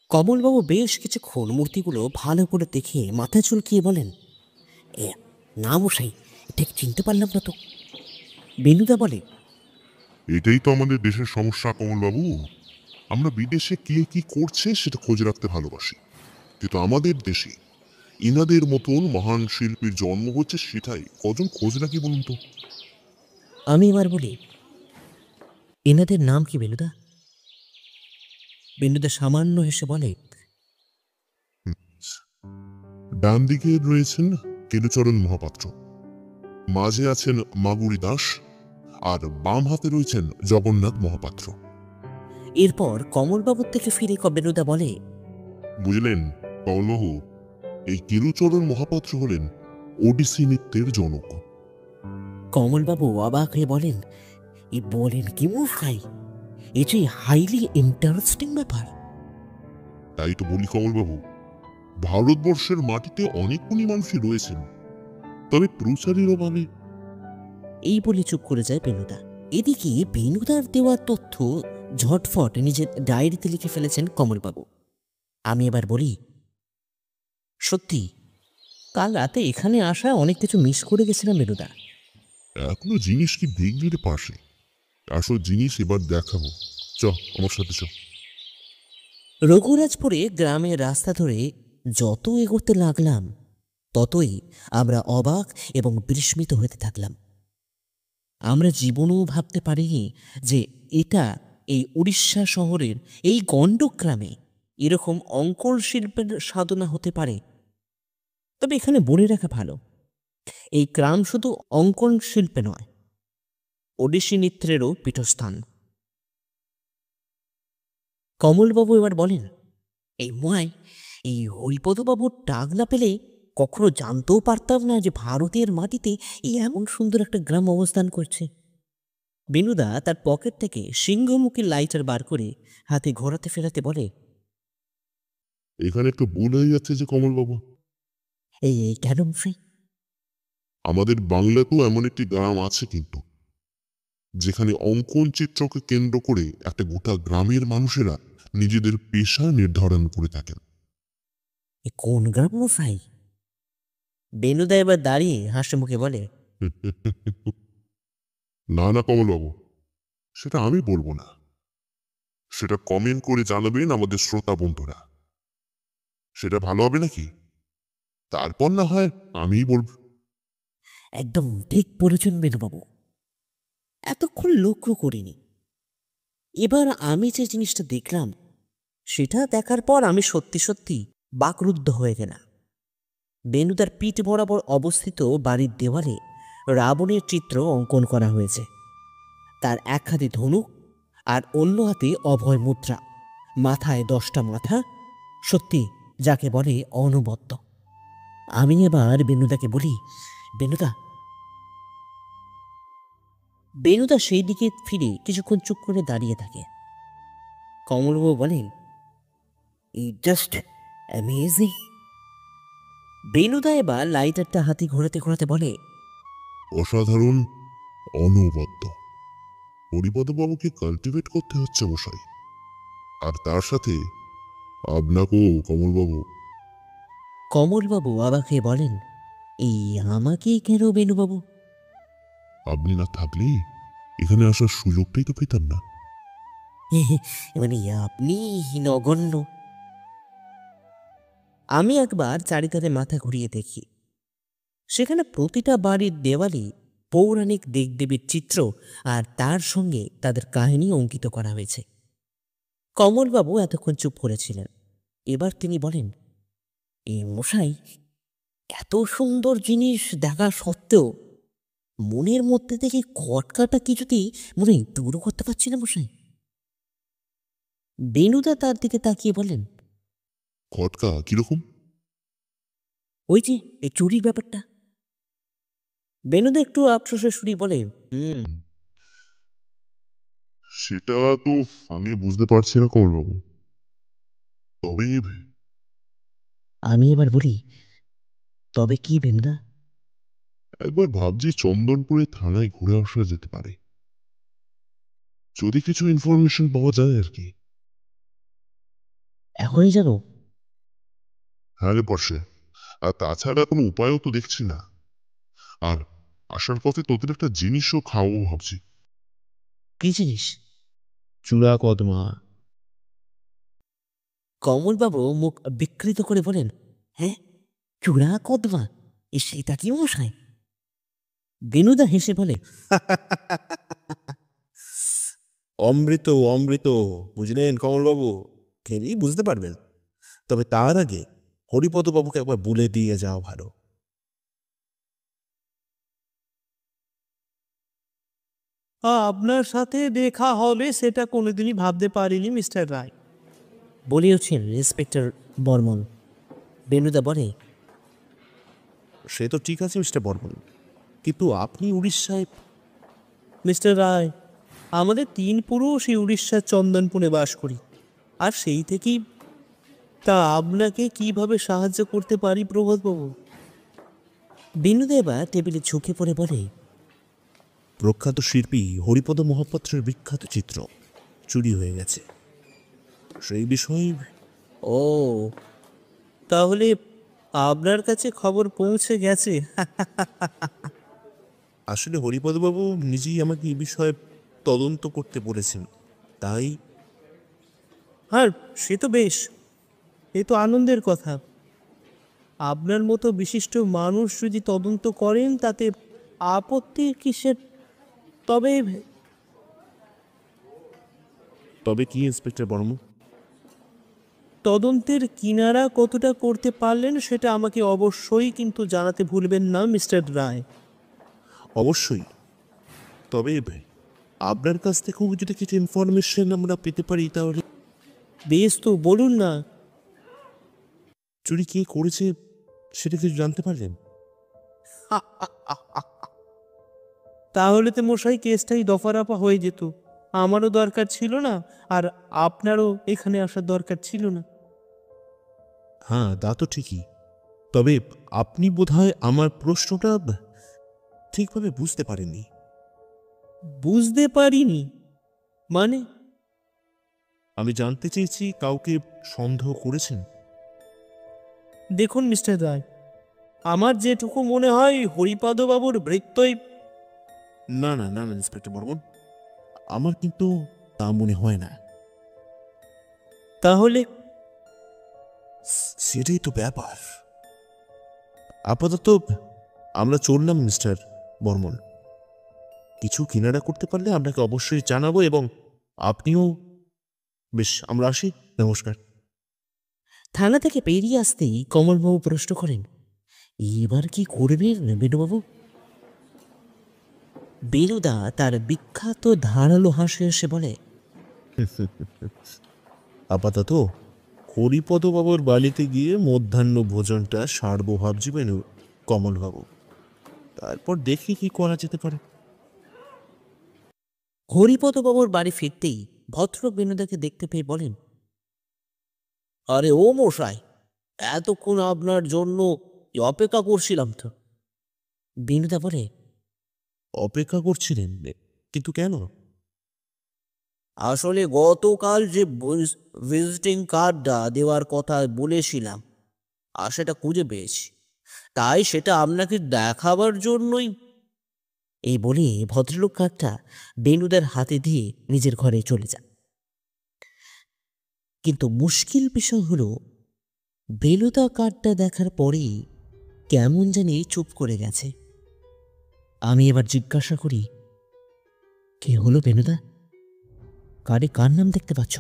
কমলবাবু বেশ কিছুক্ষণ মূর্তিগুলো ভালো করে দেখে মাথা চুলকিয়ে বলেন, এ না মশাই, ঠিক চিনতে পারলাম না তো। বেনুদা বলে, এটাই তো আমাদের দেশের সমস্যা কমলবাবু। আমরা বিদেশে কে কি করছে সেটা খোঁজ রাখতে ভালোবাসি, কিন্তু আমাদের দেশে ইনাদের মতন মহান শিল্পীর জন্ম হচ্ছে, সেটাই কজন খোঁজ রাখি বলুন তো? আমি এবার বলি, এনাদের নাম কি বেনুদা? বেনুদা সামান্য হেসে বলে, ডান দিকে রয়েছেন কেলুচরণ মহাপাত্র, মাঝে আছেন মাগুরি দাস, আর বাম হাতে রয়েছেন জগন্নাথ মহাপাত্র। এরপর কমলবাবুর থেকে ফিরে বেনুদা বলে, বুঝলেন কমলবাবু, এই কেলুচরণ মহাপাত্র হলেন ওডিসি নৃত্যের জনক। কমলবাবু অবাক হয়ে বলেন, এ বলেন কি মশাই, এ যে হাইলি ইন্টারেস্টিং ব্যাপার। তাই তো বলি কমলবাবু, ভারতবর্ষের মাটিতে অনেক গুণী মানুষই রয়েছেন, তবে প্রচারের অভাবে। এই বলে চুপ করে যায় বেনুদা। এদিকে বেনুদার দেওয়া তথ্য ঝটফট নিজের ডায়েরিতে লিখে ফেলেছেন কমলবাবু। আমি এবার বলি, সত্যি কাল রাতে এখানে আসা অনেক কিছু মিস করে গেছিলাম বেনুদা। এখনো জিনিস কি দেখলি রে পাশে? আসল জিনিস এবার দেখাবো, চ আমার সাথে চ। রঘুরাজপুরে গ্রামের রাস্তা ধরে যত এগোতে লাগলাম ততই আমরা অবাক এবং বিস্মিত হতে থাকলাম। আমরা জীবনেও ভাবতে পারিনি যে এটা এই উড়িষ্যা শহরের এই গণ্ডক গ্রামে এরকম অঙ্কন শিল্পের সাধনা হতে পারে। তবে এখানে বলে রাখা ভালো, এই গ্রাম শুধু অঙ্কন শিল্পে নয়, ওডিসি নৃত্যেরও পীঠস্থান। কমলবাবু এবার বলেন, এই ময় এই হরিপদবাবুর ডাক না পেলে কখনো জানতেও পারতাম না যে ভারতের মাটিতে এই এমন সুন্দর একটা গ্রাম অবস্থান করছে। বেনুদা তার পকেট থেকে সিংহমুখী লাইটার বার করে হাতে ঘোরাতে ফেরাতে বলে, এখানে একটু ভুল হয়ে যাচ্ছে যে কমলবাবু, এই এই কেন মশাই? আমাদের বাংলাতেও এমন একটি গ্রাম আছে কিন্তু, যেখানে অঙ্কন চিত্রকে কেন্দ্র করে একটা গোটা গ্রামের মানুষেরা নিজেদের পেশা নির্ধারণ করে থাকেন। এ কোন গ্রাম মশাই? বেনুদা এবার দাঁড়িয়ে হাসি মুখে বলে, না না কমলবাবু, সেটা আমি বলবো না, সেটা কমেন্ট করে জানাবেন আমাদের শ্রোতা বন্ধুরা। সেটা ভালো হবে নাকি? তারপর না হয় আমিই বলবো। একদম ঠিক বলেছেন বেনুবাবু, এতক্ষণ লক্ষ্য করিনি। এবার আমি যে জিনিসটা দেখলাম সেটা দেখার পর আমি সত্যি সত্যি বাকরুদ্ধ হয়ে গেলাম। বেনুদার পিঠ বরাবর অবস্থিত বাড়ির দেওয়ালে রাবণের চিত্র অঙ্কন করা হয়েছে। তার এক হাতে ধনুক আর অন্য হাতে অভয় মুদ্রা, মাথায় 10টা মাথা, সত্যি যাকে বলে অনবদ্য। আমি এবার বেনুদাকে বলি, বেনুদা। বেনুদা সেই দিকে ফিরে কিছুক্ষণ চুপ করে দাঁড়িয়ে থাকে। কমলবাবু বলেন, ইট জাস্ট অ্যামেজিং। বেনুদা এবার লাইটারটা হাতে ঘোরাতে ঘোরাতে বলে, অসাধারণ, অনবদ্য। হরিপদবাবুকে কাল্টিভেট করতে হচ্ছে মশাই, আর তার সাথে আপনাকেও কমলবাবু। কমলবাবু অবাক হয়ে বলেন, এই আমাকেই কেন বেনুবাবু? আপনি না থাকলে এখানে আসার সুযোগটাই তো পেতাম না। মানে আপনি নগণ্য। আমি একবার চারিধারে মাথা ঘুরিয়ে দেখি, সেখানে প্রতিটা বাড়ির দেওয়ালে পৌরাণিক দেবদেবীর চিত্র আর তার সঙ্গে তাদের কাহিনী অঙ্কিত করা হয়েছে। কমলবাবু এতক্ষণ চুপ করেছিলেন। এবার তিনি বলেন, এই মশাই, এত সুন্দর জিনিস দেখা সত্ত্বেও মনের মধ্যে থেকে খটকাটা কিছুতেই মনে দূর করতে পারছি না মশাই। বেনুদা তার দিকে তাকিয়ে বলেন, খটকা কিরকম? ওই যে এই চুরির ব্যাপারটা। বেনুদা একটু আফসোসের সুরে বলে, সেটা তো আমি বুঝতে পারছি না কমলবাবু, তবে আমি এবার বলি, তবে কি বেনুদা? একবার ভাবছি চন্দনপুরে থানায় ঘুরে আসা যেতে পারে, যদি কিছু ইনফরমেশন পাওয়া যায় আর কি। এখনই জানো? হ্যাঁ রে বর্ষে, আর তাছাড়া কোনো উপায়ও তো দেখছি না। আর আসার পথে তোদের একটা জিনিসও খাওয়াবো ভাবছি। কি জিনিস? চূড়া কদমা। কমলবাবু মুখ বিকৃত করে বলেন, হ্যাঁ, চূড়া কদমা? এ সেটা কি মশাই? বেনুদা হেসে বলে, অমৃত অমৃত, বুঝলেন কমলবাবু? গেলেই বুঝতে পারবেন। তবে তার আগে হরিপদবাবুকে একবার বলে দিয়ে যাওয়া ভালো। আপনার সাথে দেখা হবে সেটা কোনোদিনই ভাবতে পারিনি মিস্টার রায়, বলে উঠছেন ইন্সপেক্টর বর্মন। বেনুদা বলে, সে তো ঠিক আছে মিস্টার বর্মন, কিন্তু আপনি উড়িষ্যায়। মিস্টার রায়, আমাদের 3 পুরুষ এই উড়িষ্যার চন্দনপুরে বাস করি, আর সেই থেকেই তা আপনাকে কিভাবে সাহায্য করতে পারি প্রভাতবাবু? বেনুদা এবার টেবিলে ঝুঁকে পড়ে বলে, প্রখ্যাত শিল্পী হরিপদ মহাপাত্রের বিখ্যাত চিত্র চুরি হয়ে গেছে, সেই বিষয়ে। ও, তাহলে আপনার কাছে খবর পৌঁছে গেছে? আসলে হরিপদবাবু নিজেই আমাকে এই বিষয়ে তদন্ত করতে বলেছেন, তাই। আর সে তো বেশ, এ তো আনন্দের কথা। আপনার মতো বিশিষ্ট মানুষ যদি তদন্ত করেন তাতে আপত্তি কিসের? তবে তবে কি ইন্সপেক্টর বর্মন? তদন্তের কিনারা কতটা করতে পারলেন সেটা আমাকে অবশ্যই কিন্তু জানাতে ভুলবেন না মিস্টার রায়। অবশ্যই। তবে আপনার কাছ থেকেও যদি কিছু ইনফরমেশন আমরা পেতে পারি তাহলে। বেশ, তো বলুন না। চুরি কে করেছে সেটা কিছু জানতে পারলেন? তাহলে তো মশাই কেসটাই দফারফা হয়ে যেত, আমারও দরকার ছিল না, আর আপনারও এখানে আসার দরকার ছিল না। হ্যাঁ, তা তো ঠিকই। তবে আপনি বোধহয় আমার প্রশ্নটা ঠিকভাবে বুঝতে পারেননি। বুঝতে পারিনি মানে? আমি জানতে চেয়েছি কাউকে সন্দেহ করেছেন? দেখুন মিস্টার রায়, আমার যেটুকু মনে হয় হরিপদবাবুর বৃত্তই। না না না না ইন্সপেক্টর বর্মন, আমার কিন্তু তা মনে হয় না। তাহলে সেটাই তো ব্যাপার। আপাতত আমরা চললাম মিস্টার বর্মন, কিছু কিনারা করতে পারলে আপনাকে অবশ্যই জানাবো, এবং আপনিও। বেশ, আমরা আসি, নমস্কার। থানা থেকে বেরিয়ে আসতেই কমলবাবু প্রশ্ন করেন, এবার কি করবেন বেণুবাবু? বেণুদা তার বিখ্যাত ধারালো হাসি হেসে বলে, আপাতত হরিপদবাবুর বাড়িতে গিয়ে মধ্যাহ্ন ভোজনটা সারবো ভাবছি বেনু কমলবাবু, তারপর দেখি কি করা যেতে পারে। হরিপদবাবুর বাড়ি ফিরতেই ভদ্রলোক বেণুদাকে দেখতে পেয়ে বলেন, আরে ও মশাই, এতক্ষণ আপনার জন্য অপেক্ষা করছিলাম তো। বেণুদা বলে, অপেক্ষা করছিলেন? কিন্তু কেন? আসলে গতকাল যে ভিজিটিং কার্ডটা দেওয়ার কথা বলেছিলাম, আর সেটা খুঁজে পেয়েছি, তাই সেটা আপনাকে দেখাবার জন্যই। এই বলে ভদ্রলোক কার্ডটা বেণুদার হাতে দিয়ে নিজের ঘরে চলে যান। কিন্তু মুশকিল বিষয় হলো, বেণুদা কার্ডটা দেখার পরেই কেমন জানি চুপ করে গেছে। আমি এবার জিজ্ঞাসা করি, কে হলো বেণুদা? কার্ডে কার নাম দেখতে পাচ্ছ?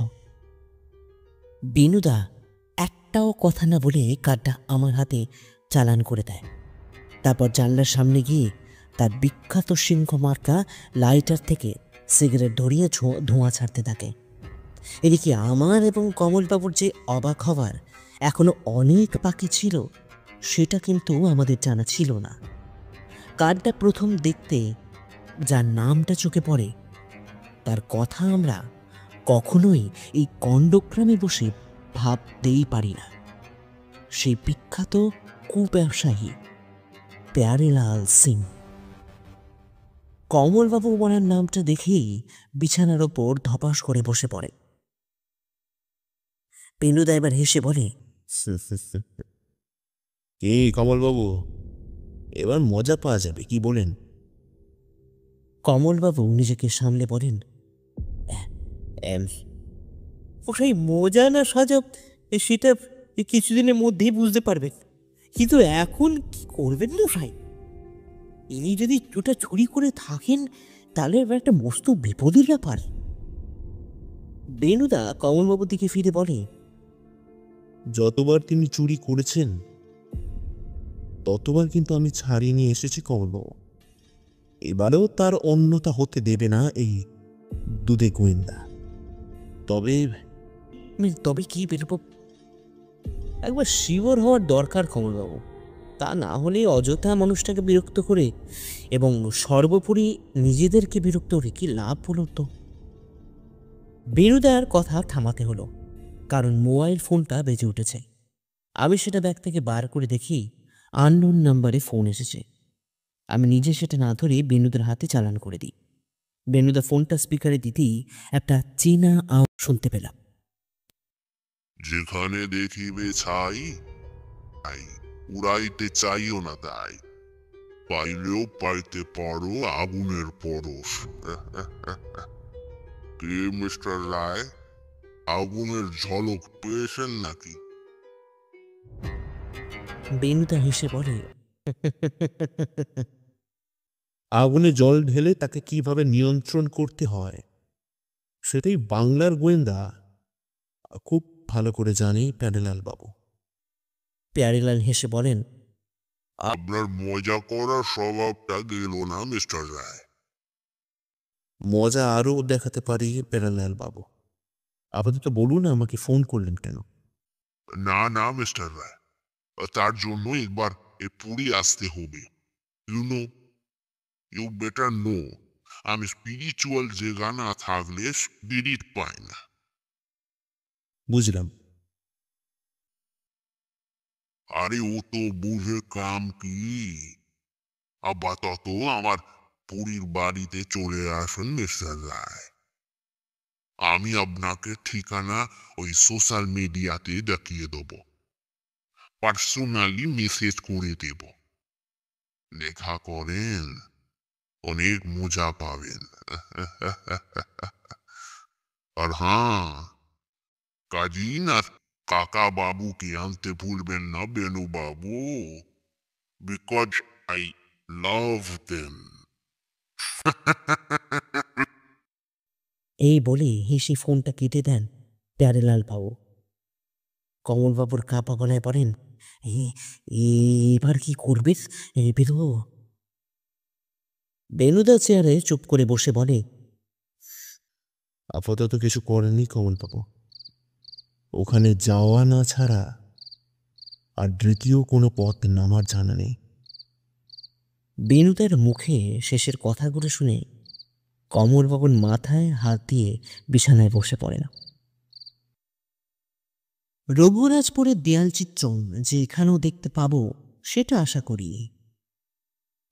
বেণুদা একটাও কথা না বলে কার্ডটা আমার হাতে চালান করে দেয়। তারপর জানলার সামনে গিয়ে তার বিখ্যাত সিংহ মার্কা লাইটার থেকে সিগারেট ধরিয়ে ধোঁয়া ছাড়তে থাকে। এদিকে আমার এবং কমলবাবুর যে অবাক হওয়ার এখনো অনেক বাকি ছিল, সেটা কিন্তু আমাদের জানা ছিল না। কার্ডটা প্রথম দেখতে যার নামটা চোখে পড়ে, তার কথা আমরা কখনোই এই কণ্ডগ্রামে বসে ভাবতেই পারি না। সেই বিখ্যাত কুব্যবসায়ী প্যারেলাল সিং। কমলবাবু বলার নামটা দেখেই বিছানার ওপর ধপাস করে বসে পড়ে। বেণুদা এবার হেসে বলে, কি কমলবাবু, এবার মজা পাওয়া যাবে, কি বলেন? কমলবাবু নিজেকে সামলে বলেন, ওটাই মজা না সাজা সেটা কিছুদিনের মধ্যেই বুঝতে পারবেন, কিন্তু এখন কি করবেন না ভাই? ইনি যদি ওটা চুরি করে থাকেন তাহলে এবার একটা মস্ত বিপদের ব্যাপার। বেণুদা কমলবাবুর দিকে ফিরে বলে, যতবার তিনি চুরি করেছেন ততবার কিন্তু আমি ছাড়িয়ে নিয়ে এসেছি কমলবাবু। এবারেও তার অন্যতা হতে দেবে না এই দুধে গোয়েন্দা। তবে তবে কি বেরোবো, একবার শিওর হওয়ার দরকার কমলবাবু। তা না হলে অযথা মানুষটাকে বিরক্ত করে এবং সর্বোপরি নিজেদেরকে বিরক্ত করে কি লাভ হলো তো। বেনুদার কথা থামাতে হলো, কারণ মোবাইল ফোনটা বেজে উঠেছে। আমি সেটা ব্যাগ থেকে বার করে দেখি আননোন নাম্বারে ফোন এসেছে। আমি নিজে সেটা না ধরে বেনুদার হাতে চালান করে দিই। বেনুদা ফোনটা স্পিকারে দিতেই একটা চেনা আওয়াজ শুনতে পেলাম। যেখানে দেখিবে ছাই আই উড়াইতে চাইও না তাই, পাইলেও পাইতে পারো আগুনের পরশ। কে মিস্টার রায়, আগুনের ঝলক পেয়েছেন নাকি? বেনুদা হেসে বলে, আগুনে জল ঢেলে তাকে কিভাবে নিয়ন্ত্রণ করতে হয় সেটাই বাংলার গোয়েন্দা খুব ভালো করে জানে প্যারেলাল বাবু। প্যারেলাল হেসে বলেন, আপনার মজা করার স্বভাবটা গেল না মিস্টার রায়। মজা আরও দেখাতে পারি প্যারেলাল বাবু। আপাতত বলুন আমাকে ফোন করলেন কেন? না না মিস্টার রায়, তার জন্য একবার এ পুরী আসতে হবে। You know, you better know, আমি স্পিরিচুয়াল জায়গা না থাকলে স্পিরিট পাই না। বুঝলাম। আরে ও তো বুঝে কাম কি। আপাতত আমার পুরীর বাড়িতে চলে আসুন মিস্টার রায়। আমি আপনাকে ঠিকানা ওই সোশ্যাল মিডিয়াতে দেখিয়ে দেব, পার্সোনালি মেসেজ করে দেব। দেখা করেন, অনেক মজা পাবেন। আর হ্যাঁ, কাজিন আর কাকা বাবুকে আনতে ভুলবেন না বেনু বাবু, বিকজ আই লাভ দেম। এই বলে হেসে ফোনটা কেটে দেন প্যারেলাল বাবু। কমলবাবুর কাপা গলায় বলেন, এবার কি করবে বেরোবো? বেনুদা চেয়ারে চুপ করে বসে বলে, আপাতত কিছু করেনি কমলবাবু। ওখানে যাওয়া না ছাড়া আর দ্বিতীয় কোনো পথ নামার জানা নেই। বেনুদার মুখে শেষের কথাগুলো শুনে কমলবাবুর মাথায় হাত দিয়ে বিছানায় বসে পড়ে না। রঘুরাজপুরের দেয়ালচিত্র যে এখানেও দেখতে পাবো সেটা আশা করি।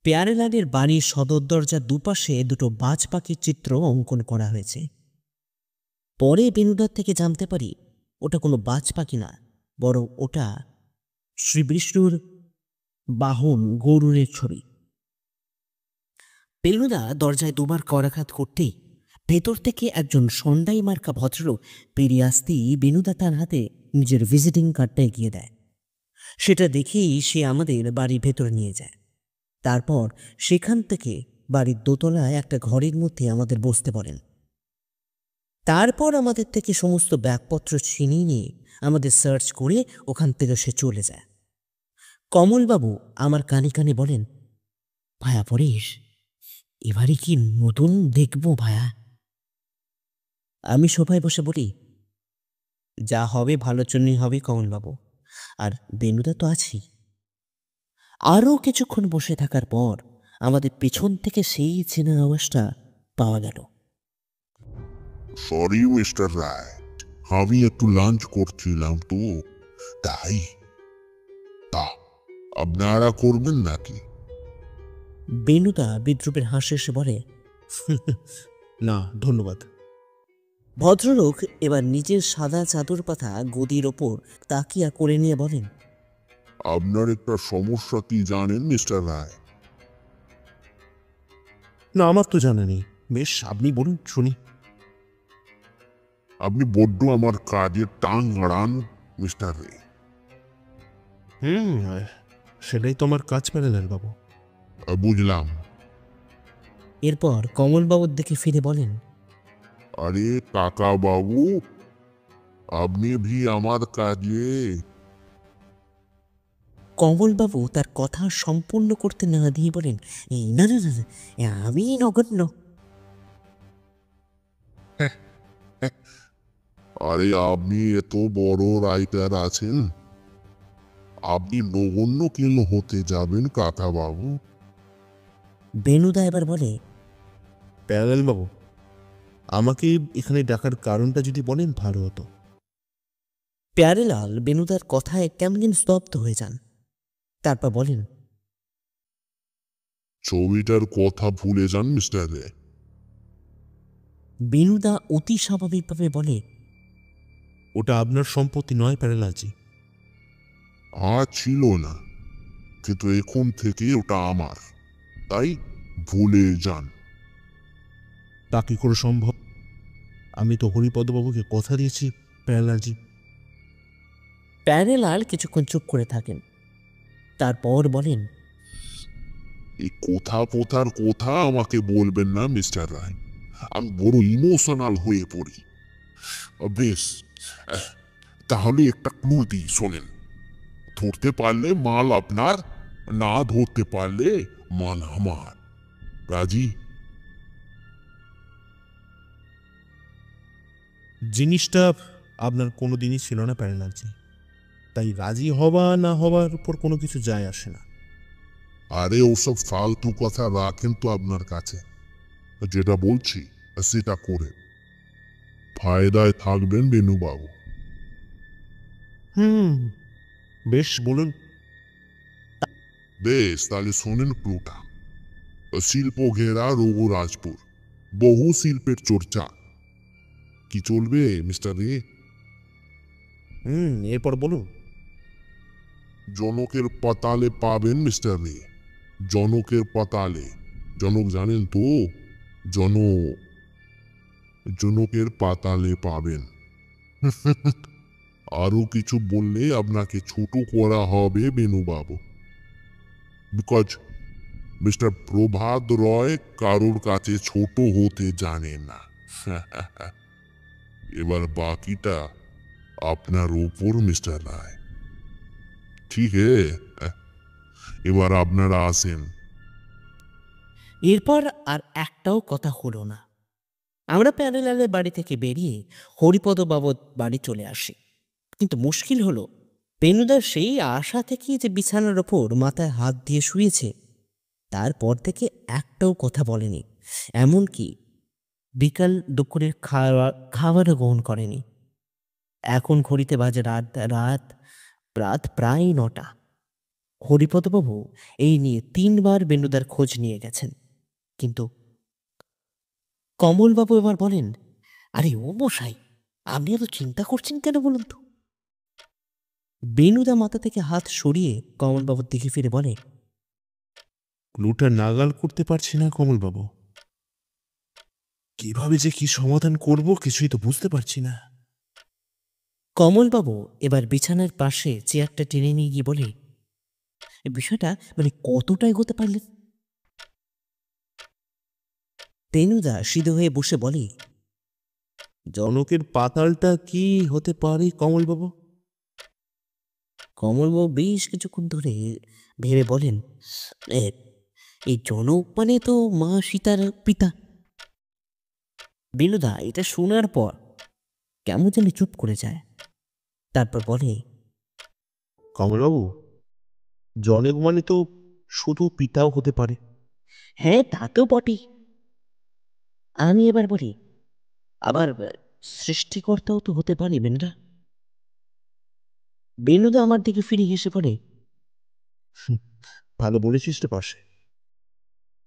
প্যারেলালের বাড়ির সদর দরজার দুপাশে দুটো বাজ পাখির চিত্র অঙ্কন করা হয়েছে। পরে বেনুদার থেকে জানতে পারি ওটা কোনো বাজ পাখি না, বরং ওটা শ্রীবিষ্ণুর বাহন গরুরের ছবি। বেনুদা দরজায় দুবার করাঘাত করতেই ভেতর থেকে একজন সন্ডাই মার্কা ভদ্রলোক পেরিয়ে আসতেই বেনুদা তার হাতে নিজের ভিজিটিং কার্ডটা এগিয়ে দেয়। সেটা দেখেই সে আমাদের বাড়ির ভেতর নিয়ে যায়। তারপর সেখান থেকে বাড়ির দোতলায় একটা ঘরের মধ্যে আমাদের বসতে বলেন। তারপর আমাদের থেকে সমস্ত ব্যাগপত্র ছিনিয়ে নিয়ে আমাদের সার্চ করে ওখান থেকে সে চলে যায়। কমলবাবু আমার কানে কানে বলেন, ভায়া পরেশ, এবারে কি নতুন দেখবো ভায়া? আমি সোফায় বসে বলি, যা হবে ভালোর জন্যই হবে কমলবাবু, আর বেনুদা তো আছেই। আরও কিছুক্ষণ বসে থাকার পর আমাদের পেছন থেকে সেই চেনা আওয়াজটা পাওয়া গেল। সরি মিস্টার রায়, আমি একটু লাঞ্চ করছিলাম তো তাই। তা আপনারা করবেন নাকি? বেনুদা বিদ্রুপের হাসি এসে বলে, না ধন্যবাদ। ভদ্রলোক এবার নিজের সাদা চাদর পাতা গদির ওপর তাকিয়া করে নিয়ে বলেন, আপনার একটা সমস্যা কি জানেন মিস্টার রায়? না আমার তো জানা নেই। বেশ, আপনি বলুন শুনি। আপনি বড্ড আমার কাজের টান গাড়ান মিস্টার রে। সেটাই তো আমার কাজ প্যারেলাল বাবু। বুঝলাম। এরপর কমলবাবুর দিকে ফিরে বলেন, আরে কাকা বাবু, আপনি ভি আমার কাজে। কমলবাবু তার কথা সম্পূর্ণ করতে না দিয়ে বলেন, না না না না, আমি নগণ্য। আরে আপনি এত বড় রাইটার আছেন, আপনি নগণ্য কেন হতে যাবেন কাকা বাবু? বেনুদা এবার বলে, প্যারালাল বাবু, আমাকে এখানে ডাকার কারণটা যদি বলেন ভালো হতো। প্যারেলাল বেনুদার কথায় কেমন যেন স্তব্ধ হয়ে যান। তারপর বলেন, ছবিটার কথা ভুলে যান মিস্টার রে। বেনুদা অতি স্বাভাবিকভাবে বলে, ওটা আপনার সম্পত্তি নয় প্যারালালজি। ছিল না, কিন্তু এখন থেকে ওটা আমার, তাই ভুলে যান। তা কি করে সম্ভব? আমি তো হরিপদবাবুকে কথা দিয়েছি প্যারালালজি। প্যারেলাল কিছুক্ষণ চুপ করে থাকেন। তারপর বলেন, এই কথা পোথার কথা আমাকে বলবেন না মিস্টার রায়, আমি বড় ইমোশনাল হয়ে পড়ি। বেশ, আহ, তাহলে একটা ক্লু দিই, শোনেন। ধরতে পারলে মাল আপনার, না ধরতে পারলে মাল আমার। রাজি? জিনিসটা আপনার কোনো দিনই ছিল না প্যারালালজি, তাই রাজি হওয়া না হওয়ার উপর কোনো কিছু যায় আসে না। আরে ওসব ফালতু কথা রাখেন তো আপনার কাছে, যেটা বলছি সেটা করে ফায়দায় থাকবেন বেনুবাবু। হুম, বেশ বলুন। বেশ, তাহলে শোনেন ক্লুটা। শিল্প ঘেরা রঘুরাজপুর, বহু শিল্পের চর্চা। কি চলবে মিস্টার রে? এরপর বলুন। জনকের পাতালে পাবেন মিস্টার রে, জনকের পাতালে। জনক জানেন তো? জন জনকের পাতালে পাবেন। আরো কিছু বললে আপনাকে ছোট করা হবে বেনুবাবু, বিকজ মিস্টার প্রভাত রয় কারোর কাছে ছোট হতে জানে না। এবার বাকিটা আপনার উপর মিস্টার রায়। ঠিক এবার আপনারা আসেন। এরপর আর একটাও কথা হলো না। আমরা প্যারেলালের বাড়ি থেকে বেরিয়ে হরিপদ বাবুর বাড়ি চলে আসি। কিন্তু মুশকিল হলো, বেনুদার সেই আশা থেকে যে বিছানার ওপর মাথায় হাত দিয়ে শুয়েছে, তারপর থেকে একটাও কথা বলেনি। এমনকি বিকাল দুপুরের খাবারও গ্রহণ করেনি। এখন ঘড়িতে বাজে রাত রাত রাত প্রায় 9টা। হরিপদবাবু এই নিয়ে 3বার বেনুদার খোঁজ নিয়ে গেছেন, কিন্তু কমলবাবু এবার বলেন, আরে ও মশাই, আপনি এত চিন্তা করছেন কেন বলুন তো? বেনুদা মাথা থেকে হাত সরিয়ে কমলবাবুর দিকে ফিরে বলে, ক্লুটা নাগাল করতে পারছি না কমলবাবু। কিভাবে যে কি সমাধান করব কিছুই তো বুঝতে পারছি না। কমলবাবু এবার বিছানার পাশে চেয়ারটা টেনে নিয়ে গিয়ে বলে, "এই বিষয়টা মানে কতটা এগোতে পারলেন?" বেনুদা সিধে হয়ে বসে বলে, জনকের পাতালটা কি হতে পারে কমলবাবু? কমলবাবু বেশ কিছুক্ষণ ধরে ভেবে বলেন, "এ, এই জনক মানে তো মা সীতার পিতা।" বেনুদা এটা শোনার পর কেমন যেন চুপ করে যায়। তারপর বলে, কমলবাবু, জনক মানে তো শুধু পিতাও হতে পারে। হ্যাঁ তা তো বটেই। আমি এবার বলি, আবার সৃষ্টিকর্তাও তো হতে পারে বেনুদা। বেনুদা আমার দিকে ফিরে হেসে পড়ে, ভালো বলেছিস রে পাশে।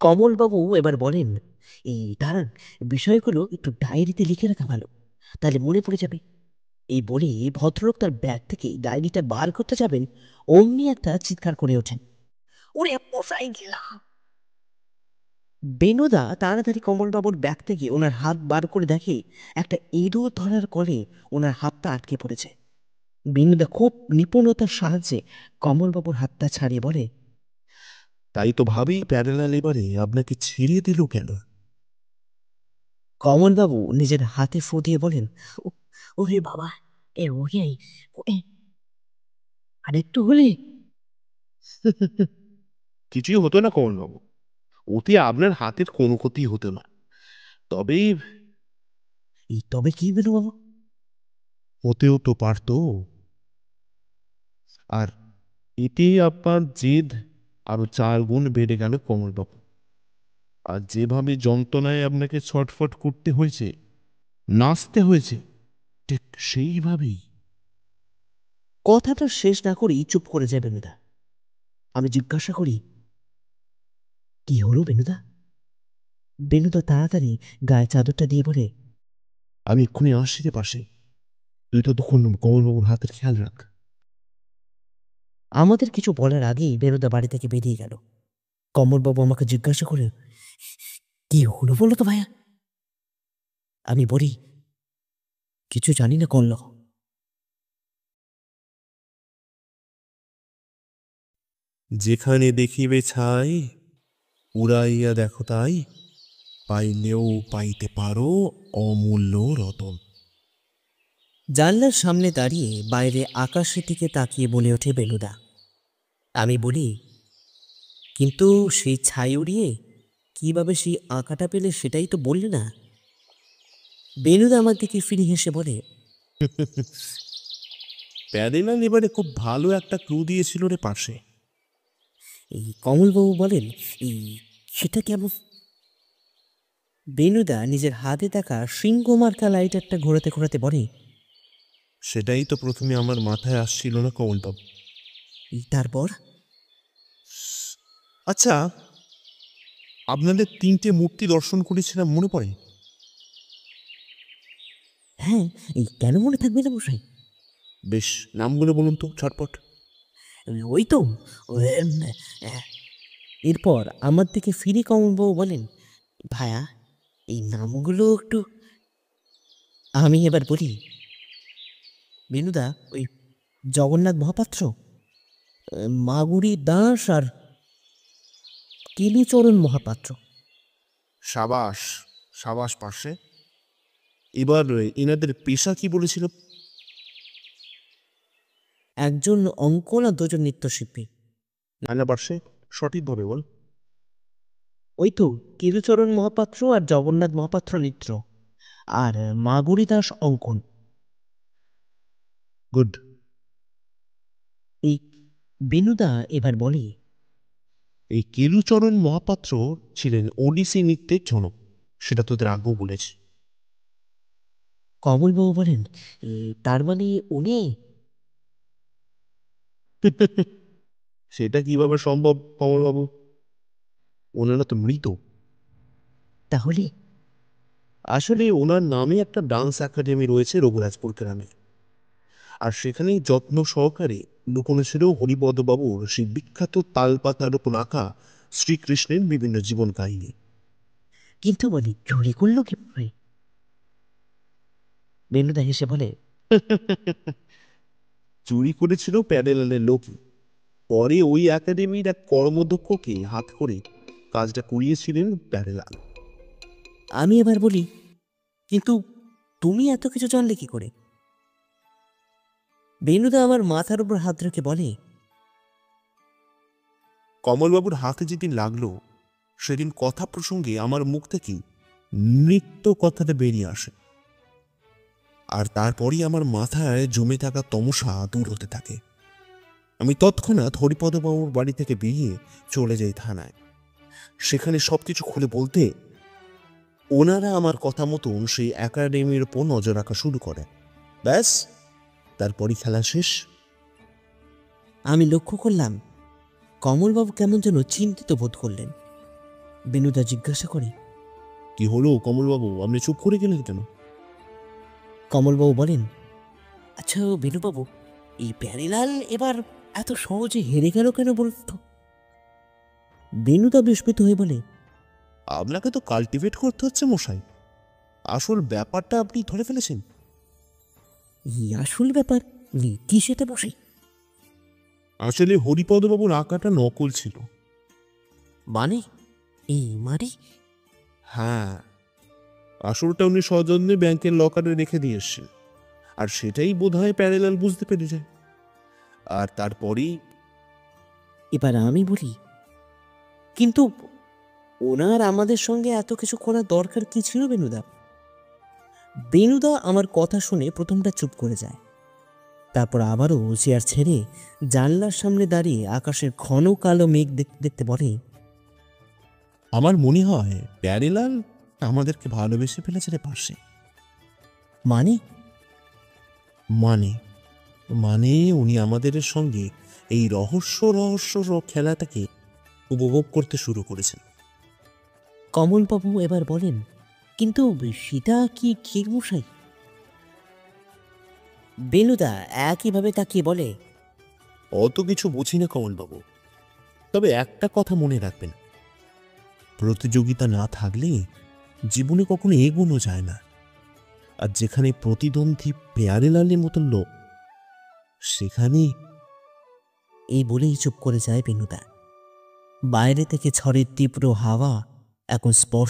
কমলবাবু এবার বলেন, এই দাঁড়ান, বিষয়গুলো একটু ডায়েরিতে লিখে রাখা ভালো, তাহলে মনে পড়ে যাবে। এই বলে ভদ্রলোক তার ব্যাগ থেকে ডায়েরিটা বার করতে যাবেন, অমনি একটা চিৎকার করে ওঠেন, ওরে মশাই গেলা! বেনুদা তাড়াতাড়ি কমলবাবুর ব্যাগ থেকে ওনার হাত বার করে দেখে একটা ইঁদুর ধরার কলে ওনার হাতটা আটকে পড়েছে। বেনুদা খুব নিপুণতার সাহায্যে কমলবাবুর হাতটা ছাড়িয়ে বলে, তাই তো ভাবি প্যারালাল এবারে আপনাকে ছেড়ে দিল কেন? কমলবাবু নিজের হাতে ফু দিয়ে বলেন, ওরে বাবা, এ ওকে ওকে আরেকটু হলে কিছুই হতো না কমলবাবু, ওতে আপনার হাতের কোনো ক্ষতি হতো না। তবে এই তবে কি বিনুবাবু? হতেও তো পারতো। আর এতে আপনার জেদ আরো 4 গুণ বেড়ে গেল কমলবাবু। আর যেভাবে যন্ত্রণায় আপনাকে ছটফট করতে হয়েছে, নাচতে হয়েছে, ঠিক সেইভাবেই। কথাটা শেষ না করেই চুপ করে যায় বেনুদা। আমি জিজ্ঞাসা করি, কি হলো বেনুদা? বেনুদা তাড়াতাড়ি গায়ে চাদরটা দিয়ে বলে, আমি এক্ষুনি আসছি রে পাশে, তুই তো তখন কমলবাবুর হাতের খেয়াল রাখ। আমাদের কিছু বলার আগেই বেনুদা বাড়ি থেকে বেরিয়ে গেল। কমলবাবু আমাকে জিজ্ঞাসা করে, কি হলো বলো তো ভাইয়া? আমি বলি, কিছু জানি না করল। যেখানে দেখিবে ছাই, উড়াইয়া দেখো তাই, পাইলেও পাইতে পারো অমূল্য রতন। জানলার সামনে দাঁড়িয়ে বাইরে আকাশের দিকে তাকিয়ে বলে ওঠে বেনুদা। আমি বলি, কিন্তু সেই ছাই উড়িয়ে কিভাবে সেই আঁকাটা পেলে সেটাই তো বললে না। বেনুদা আমার দিকে ফিরে হেসে বলে, প্যারেলাল এবারে খুব ভালো একটা ক্লু দিয়েছিল রে পাশে। এই কমলবাবু বলেন, এই সেটা কেমন? বেনুদা নিজের হাতে থাকা শৃঙ্গ মার্কা লাইটারটা ঘোরাতে ঘোরাতে বলে, সেটাই তো প্রথমে আমার মাথায় আসছিল না কমলবাবু। এই তারপর? আচ্ছা, আপনাদের 3টে মূর্তি দর্শন করেছিলাম, মনে পড়ে? হ্যাঁ, এই কেন মনে থাকবে না মশাই? বেশ, নামগুলো বলুন তো ছটপট। ওই তো উম, আহ, এরপর আমার দিকে ফিরে কমলবাবু বলেন, ভায়া, এই নামগুলো একটু। আমি এবার বলি, বেনুদা, ওই জগন্নাথ মহাপাত্র, মাগুরি দাস আর কেলিচরণ মহাপাত্র। সাবাস, সাবাস পাশে। এবার এনাদের পেশা কি বলেছিল? একজন অঙ্কন আর দুজন নৃত্যশিল্পী। না পার্শ্বে, সঠিকভাবে বল। ওই তো কেলুচরণ মহাপাত্র আর জগন্নাথ মহাপাত্র নৃত্য, আর মাগুরি দাস অঙ্কন। গুড। এই বেনুদা এবার বলি, এই কেলুচরণ মহাপাত্র ছিলেন ওডিসি নৃত্যের জনক, সেটা তোদের আগেও বলেছি। কমলবাবু বলেন, তার মানে উনি? সেটা কিভাবে সম্ভব কমলবাবু? ওনারা তো মৃত। তাহলে? আসলে ওনার নামে একটা ডান্স একাডেমি রয়েছে রঘুরাজপুর গ্রামে, আর সেখানেই যত্ন সহকারে লুকোনো ছিল হরিপদবাবুর সেই বিখ্যাত তালপাতার উপর আঁকা শ্রীকৃষ্ণের বিভিন্ন জীবন কাহিনী। কিন্তু বলি, চুরি করলো কিভাবে? বেনুদা হেসে বলে, চুরি করেছিল প্যাডেলালের লোক। পরে ওই একাডেমির এক কর্মদক্ষকে হাত করে কাজটা করিয়েছিলেন প্যাডেলাল। আমি এবার বলি, কিন্তু তুমি এত কিছু জানলে কি করে? বেনুদা আমার মাথার উপর হাত রেখে বলে, কমলবাবুর হাতে যেদিন লাগলো, সেদিন কথা প্রসঙ্গে আমার মুখ থেকে নৃত্য কথাটা বেরিয়ে আসে, আর তারপরই আমার মাথায় জমে থাকা তমসা দূর হতে থাকে। আমি তৎক্ষণাৎ হরিপদবাবুর বাড়ি থেকে বেরিয়ে চলে যাই থানায়। সেখানে সবকিছু খুলে বলতে ওনারা আমার কথা মতন সেই একাডেমির ওপর নজর রাখা শুরু করে। ব্যাস, তারপরই খেলা শেষ। আমি লক্ষ্য করলাম কমলবাবু কেমন যেন চিন্তিত বোধ করলেন। বেনুদা জিজ্ঞাসা করে, কি হলো কমলবাবু, আপনি চুপ করে গেলেন কেন? কমলবাবু বলেন, আচ্ছা বেনুবাবু, এই প্যারিলাল এবার এত সহজে হেরে গেল কেন বলতো? বেনুদা বিস্মিত হয়ে বলে, আপনাকে তো কাল্টিভেট করতে হচ্ছে মশাই, আসল ব্যাপারটা আপনি ধরে ফেলেছেন। এই আসল ব্যাপার কি সেটা বসে? আসলে হরিপদবাবুর আঁকাটা নকল ছিল। মানে? এই মানে? হ্যাঁ, আসলটা উনি সযত্নে ব্যাংকের লকারে রেখে দিয়ে এসছেন। আর সেটাই বোধহয় প্যারেলাল বুঝতে পেরে যায়। আর তারপরেই এবার আমি বলি, কিন্তু ওনার আমাদের সঙ্গে এত কিছু করার দরকার কি ছিল বেনুদা? বেনুদা আমার কথা শুনে প্রথমটা চুপ করে যায়, তারপর আবারও চেয়ার ছেড়ে জানলার সামনে দাঁড়িয়ে আকাশের ঘন কালো মেঘ দেখতে দেখতে বলে, আমার মনে হয় প্যারেলাল আমাদেরকে ভালোবেসে ফেলেছে রে পাশে। মানে? মানে মানে উনি আমাদের সঙ্গে এই রহস্য খেলাটাকে উপভোগ করতে শুরু করেছেন। কমলবাবু এবার বলেন, কিন্তু সেটা কি ঠিক মশাই? বেনুদা একইভাবে তাকিয়ে বলে, অত কিছু বুঝি না কমলবাবু, তবে একটা কথা মনে রাখবেন, প্রতিযোগিতা না থাকলে জীবনে কখনো এগোনো যায় না। আর যেখানে প্রতিদ্বন্দ্বী প্যারেলালের মতন লোক, সেখানে এই বলেই চুপ করে যায় বেনুদা। বাইরে থেকে ঝড়ের তীব্র হাওয়া এখন স্পষ্ট